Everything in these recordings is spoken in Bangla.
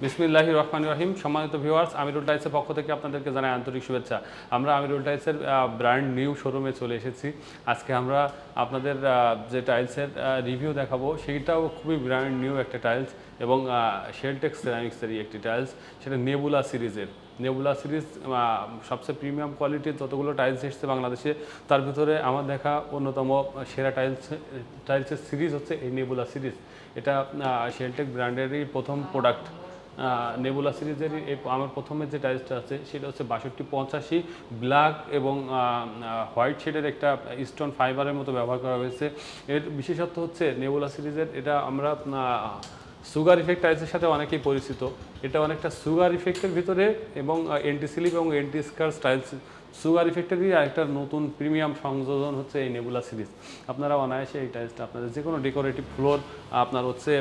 বিসমিল্লাহির রহমানির রহিম। সম্মানিত ভিউয়ার্স, আমিরুল টাইলসের পক্ষ থেকে আপনাদেরকে জানাই আন্তরিক শুভেচ্ছা। আমরা আমিরুল টাইলসের ব্র্যান্ড নিউ শোরুমে চলে এসেছি। আজকে আমরা আপনাদের যে টাইলসের রিভিউ দেখাবো সেইটাও খুবই ব্র্যান্ড নিউ একটা টাইলস এবং শেলটেক্স সেরামিক্সেরই একটি টাইলস, সেটা নেবুলা সিরিজের। নেবুলা সিরিজ সবচেয়ে প্রিমিয়াম কোয়ালিটির যতগুলো টাইলস এসেছে বাংলাদেশে, তার ভিতরে আমার দেখা অন্যতম সেরা টাইলসের সিরিজ হচ্ছে এই নেবুলা সিরিজ। এটা শেলটেক ব্র্যান্ডেরই প্রথম প্রোডাক্ট। নেবুলা সিরিজেরই আমার প্রথমে যে টাইলসটা আছে সেটা হচ্ছে 6285 ব্ল্যাক এবং হোয়াইট শেডের একটা স্টোন ফাইবারের মতো ব্যবহার করা হয়েছে। এর বিশেষত্ব হচ্ছে নেবুলা সিরিজের এটা আমরা সুগার ইফেক্ট টাইলসের সাথে অনেকেই পরিচিত। এটা অনেকটা সুগার ইফেক্টের ভিতরে এবং এন্টি স্লিপ এবং এন্টি স্কার টাইলস সুগার ইফেক্টেরই আরেকটা নতুন প্রিমিয়াম সংযোজন হচ্ছে এই নেবুলা সিরিজ। আপনারা অনায়াসে এই টাইলসটা আপনাদের যে কোনো ডেকোরেটিভ ফ্লোর, আপনার হচ্ছে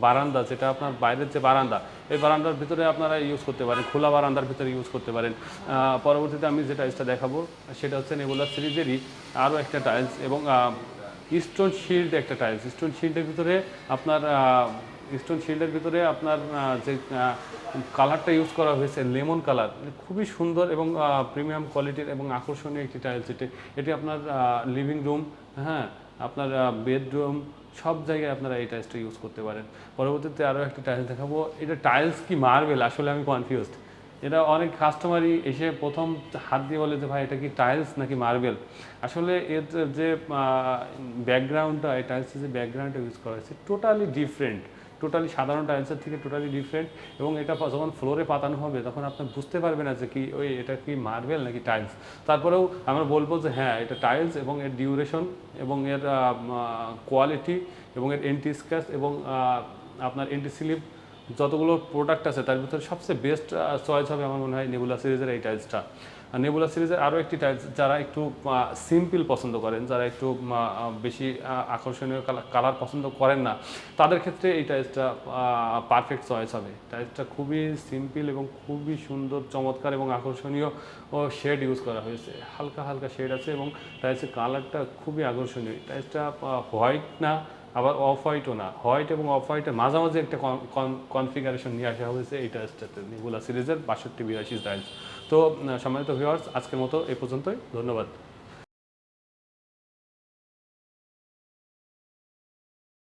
বারান্দা, যেটা আপনার বাইরের যে বারান্দা, এই বারান্দার ভিতরে আপনারা ইউজ করতে পারেন, খোলা বারান্দার ভিতরে ইউজ করতে পারেন। পরবর্তীতে আমি যে টাইলসটা দেখাবো সেটা হচ্ছে নেবুলা সিরিজেরই আরও একটা টাইলস এবং স্টোন শিল্ড একটা টাইলস। স্টোন শিল্ডের ভিতরে আপনার যে কালারটা ইউজ করা হয়েছে লেমন কালার, খুবই সুন্দর এবং প্রিমিয়াম কোয়ালিটির এবং আকর্ষণীয় একটি টাইলস। এটি আপনার লিভিং রুম, হ্যাঁ, আপনার বেডরুম, সব জায়গায় আপনারা এই টাইলসটা ইউজ করতে পারেন। পরবর্তীতে আরও একটা টাইলস দেখাবো। এটা টাইলস কি মার্বেল, আসলে আমি কনফিউজড। এটা অনেক কাস্টমারই এসে প্রথম হাত দিয়ে বলে যে ভাই এটা কি টাইলস নাকি মার্বেল। আসলে এর যে ব্যাকগ্রাউন্ডটা, এই টাইলসের যে ব্যাকগ্রাউন্ডটা ইউজ করা হয়েছে টোটালি ডিফারেন্ট, টোটালি সাধারণ টাইলসের থেকে টোটালি ডিফারেন্ট। এবং এটা যখন ফ্লোরে পাতানো হবে তখন আপনি বুঝতে পারবেন না যে কি এটা কি মার্বেল নাকি টাইলস। তারপরেও আমরা বলবো যে হ্যাঁ, এটা টাইলস এবং এর ডিউরেশন এবং এর কোয়ালিটি এবং এর এন্টি স্ক্র্যাচ এবং আপনার এন্টি স্লিপ যতগুলো প্রোডাক্ট আছে তার ভিতরে সবচেয়ে বেস্ট চয়েস হবে আমার মনে হয় নেবুলা সিরিজের এই টাইলসটা। নেবুলা সিরিজের আরও একটি টাইলস, যারা একটু সিম্পল পছন্দ করেন, যারা একটু বেশি আকর্ষণীয় কালার পছন্দ করেন না, তাদের ক্ষেত্রে এই টাইলসটা পারফেক্ট চয়েস হবে। টাইলসটা খুবই সিম্পল এবং খুবই সুন্দর, চমৎকার এবং আকর্ষণীয় শেড ইউজ করা হয়েছে। হালকা হালকা শেড আছে এবং টাইলসের কালারটা খুবই আকর্ষণীয়। টাইলসটা হোয়াইট না, আবার অফ হোয়াইটও না, হোয়াইট এবং অফ হোয়াইটের মাঝামাঝি একটা কনফিগারেশন নিয়ে আসা হয়েছে এই টাইলসটাতে, নেবুলা সিরিজের 6282 টাইলস। তো সম্মানিত ভিউয়ার্স, আজকের মতো এই পর্যন্তই। ধন্যবাদ।